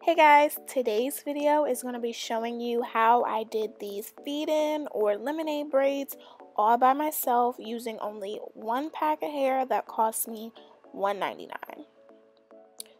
Hey guys, today's video is going to be showing you how I did these feed-in or lemonade braids all by myself using only one pack of hair that cost me $1.99.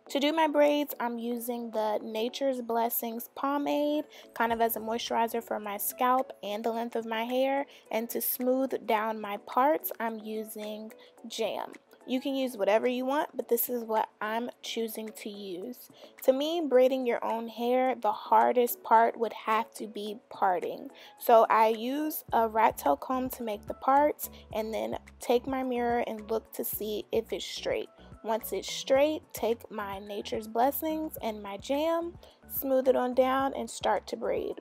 To do my braids, I'm using the Nature's Blessings Pomade kind of as a moisturizer for my scalp and the length of my hair, and to smooth down my parts, I'm using jam. You can use whatever you want, but this is what I'm choosing to use. To me, braiding your own hair, the hardest part would have to be parting. So I use a rat tail comb to make the parts, and then take my mirror and look to see if it's straight. Once it's straight, take my Nature's Blessings and my jam, smooth it on down, and start to braid.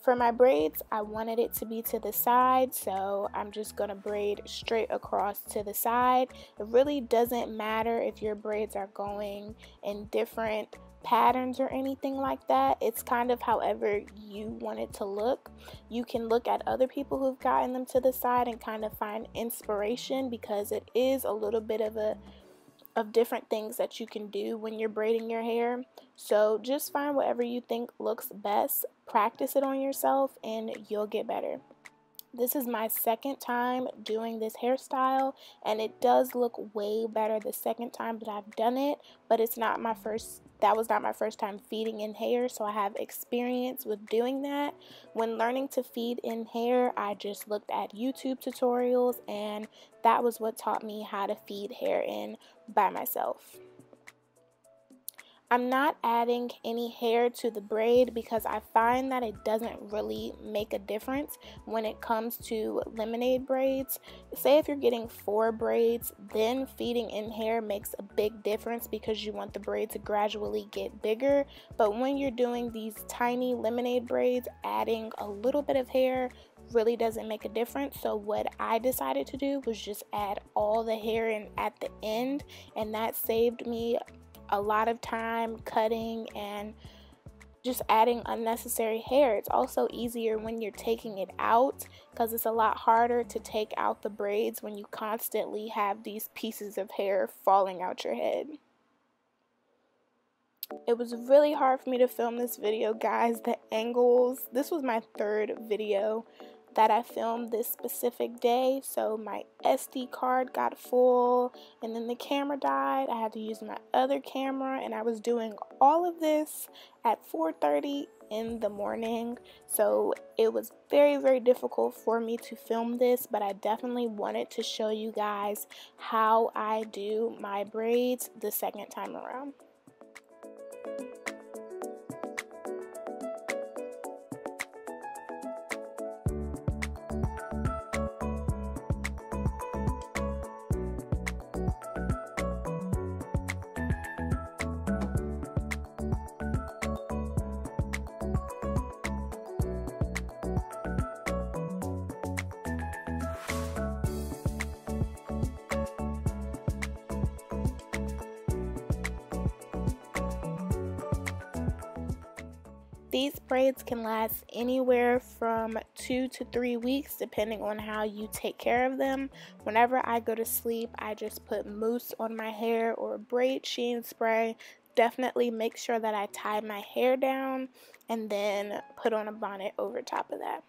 For my braids, I wanted it to be to the side, so I'm just going to braid straight across to the side. It really doesn't matter if your braids are going in different patterns or anything like that. It's kind of however you want it to look. You can look at other people who've gotten them to the side and kind of find inspiration, because it is a little bit of different things that you can do when you're braiding your hair. So just find whatever you think looks best, practice it on yourself, and you'll get better. This is my second time doing this hairstyle, and it does look way better the second time that I've done it, but it's not my first. That was not my first time feeding in hair, so I have experience with doing that. When learning to feed in hair, I just looked at YouTube tutorials, and that was what taught me how to feed hair in by myself. I'm not adding any hair to the braid because I find that it doesn't really make a difference when it comes to lemonade braids. Say if you're getting 4 braids, then feeding in hair makes a big difference because you want the braid to gradually get bigger. But when you're doing these tiny lemonade braids, adding a little bit of hair really doesn't make a difference. So what I decided to do was just add all the hair in at the end, and that saved me a lot of time cutting and just adding unnecessary hair. It's also easier when you're taking it out, because it's a lot harder to take out the braids when you constantly have these pieces of hair falling out your head. It was really hard for me to film this video, guys. The angles, this was my third video that I filmed this specific day, so my SD card got full and then the camera died. I had to use my other camera, and I was doing all of this at 4:30 in the morning, so it was very difficult for me to film this, but I definitely wanted to show you guys how I do my braids the second time around. These braids can last anywhere from 2 to 3 weeks depending on how you take care of them. Whenever I go to sleep, I just put mousse on my hair or braid sheen spray. Definitely make sure that I tie my hair down and then put on a bonnet over top of that.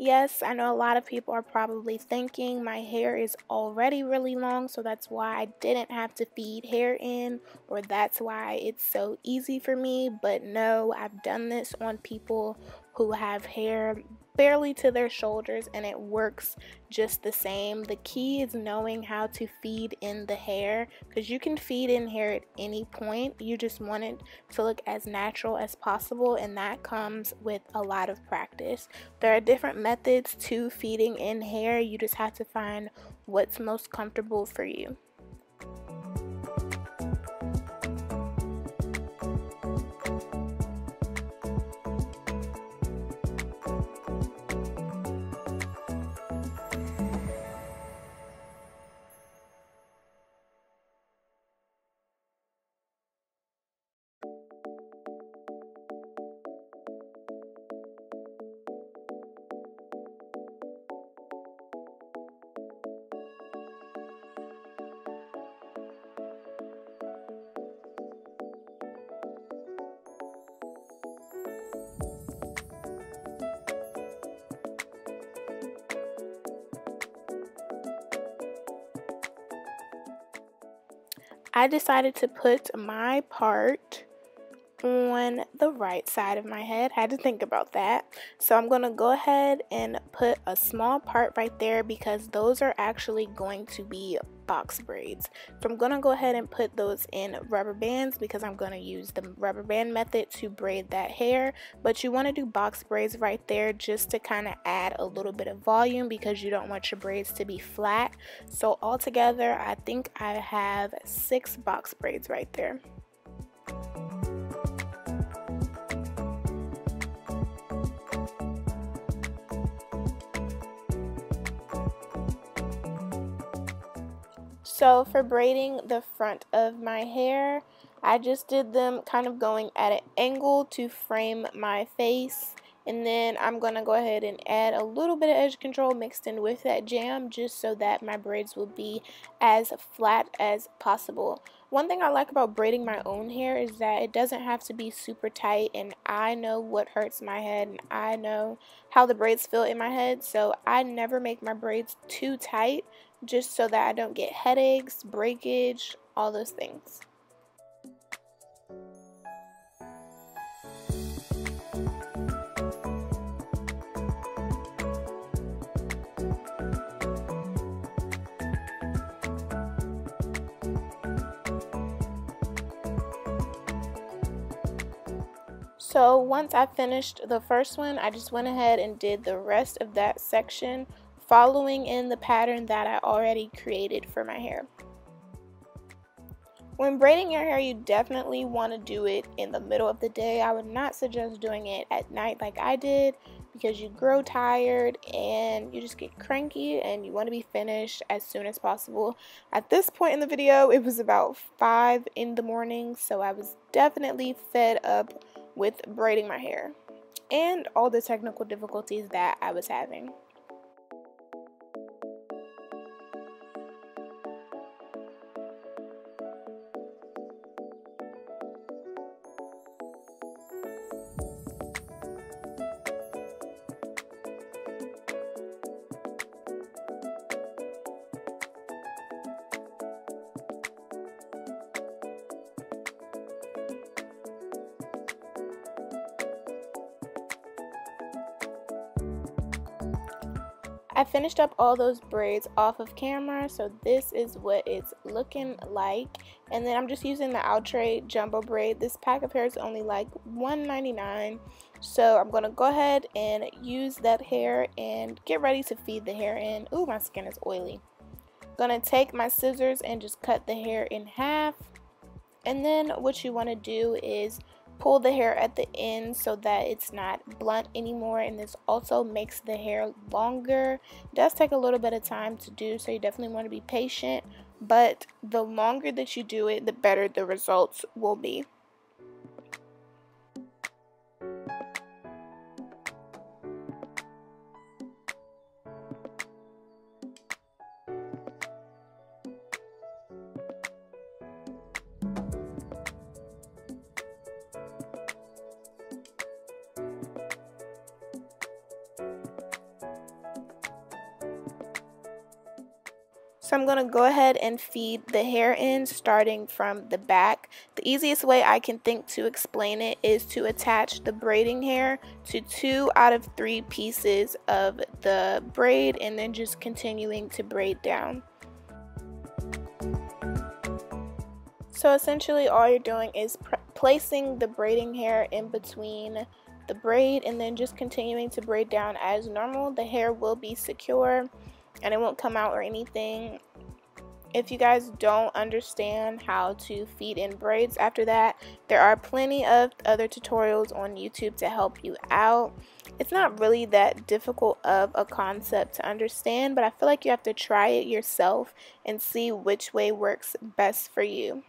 Yes, I know a lot of people are probably thinking my hair is already really long, so that's why I didn't have to feed hair in, or that's why it's so easy for me. But no, I've done this on people who have hair barely to their shoulders, and it works just the same. The key is knowing how to feed in the hair, because you can feed in hair at any point. You just want it to look as natural as possible, and that comes with a lot of practice. There are different methods to feeding in hair. You just have to find what's most comfortable for you. I decided to put my part on the right side of my head. Had to think about that. So I'm going to go ahead and put a small part right there because those are actually going to be box braids. So I'm going to go ahead and put those in rubber bands because I'm going to use the rubber band method to braid that hair. But you want to do box braids right there just to kind of add a little bit of volume because you don't want your braids to be flat. So altogether, I think I have 6 box braids right there. So for braiding the front of my hair, I just did them kind of going at an angle to frame my face. And then I'm going to go ahead and add a little bit of edge control mixed in with that jam just so that my braids will be as flat as possible. One thing I like about braiding my own hair is that it doesn't have to be super tight, and I know what hurts my head and I know how the braids feel in my head, so I never make my braids too tight just so that I don't get headaches, breakage, all those things. So once I finished the first one, I just went ahead and did the rest of that section, following in the pattern that I already created for my hair. When braiding your hair, you definitely want to do it in the middle of the day. I would not suggest doing it at night like I did because you grow tired and you just get cranky and you want to be finished as soon as possible. At this point in the video, it was about 5 in the morning, so I was definitely fed up with braiding my hair and all the technical difficulties that I was having. I finished up all those braids off of camera, so this is what it's looking like. And then I'm just using the Outre jumbo braid. This pack of hair is only like $1.99, so I'm gonna go ahead and use that hair and get ready to feed the hair in. Ooh, my skin is oily. Gonna take my scissors and just cut the hair in half. And then what you want to do is pull the hair at the end so that it's not blunt anymore, and this also makes the hair longer. It does take a little bit of time to do, so you definitely want to be patient, but the longer that you do it, the better the results will be. So I'm going to go ahead and feed the hair in starting from the back. The easiest way I can think to explain it is to attach the braiding hair to 2 out of 3 pieces of the braid and then just continuing to braid down. So essentially all you're doing is placing the braiding hair in between the braid and then just continuing to braid down as normal. The hair will be secure and it won't come out or anything. If you guys don't understand how to feed in braids after that, there are plenty of other tutorials on YouTube to help you out. It's not really that difficult of a concept to understand, but I feel like you have to try it yourself and see which way works best for you.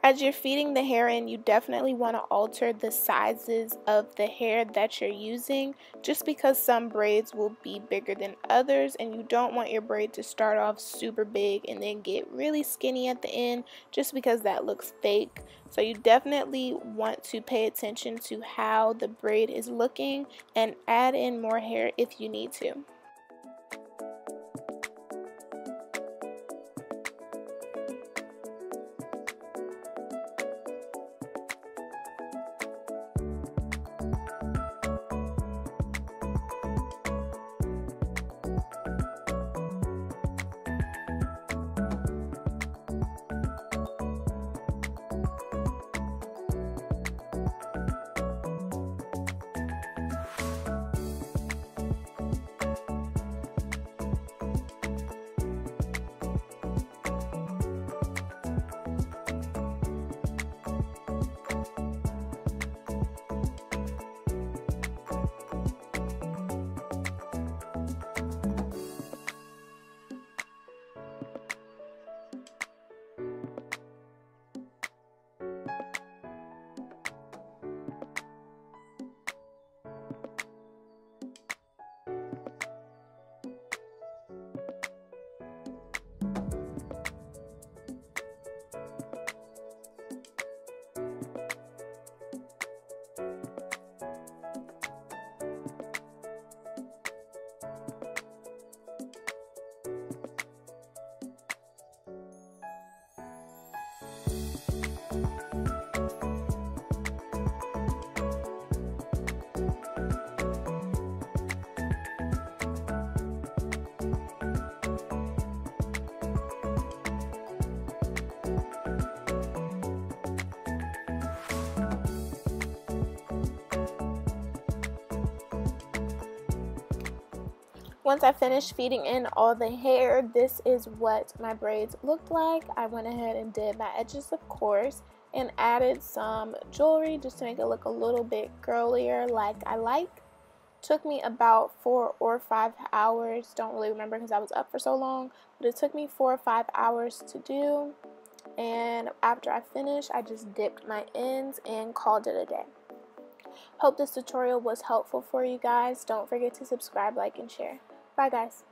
As you're feeding the hair in, you definitely want to alter the sizes of the hair that you're using, just because some braids will be bigger than others and you don't want your braid to start off super big and then get really skinny at the end just because that looks fake. So you definitely want to pay attention to how the braid is looking and add in more hair if you need to. Once I finished feeding in all the hair, this is what my braids looked like. I went ahead and did my edges, of course, and added some jewelry just to make it look a little bit girlier like I like. Took me about 4 or 5 hours. Don't really remember because I was up for so long, but it took me 4 or 5 hours to do. And after I finished, I just dipped my ends and called it a day. Hope this tutorial was helpful for you guys. Don't forget to subscribe, like, and share. Bye, guys.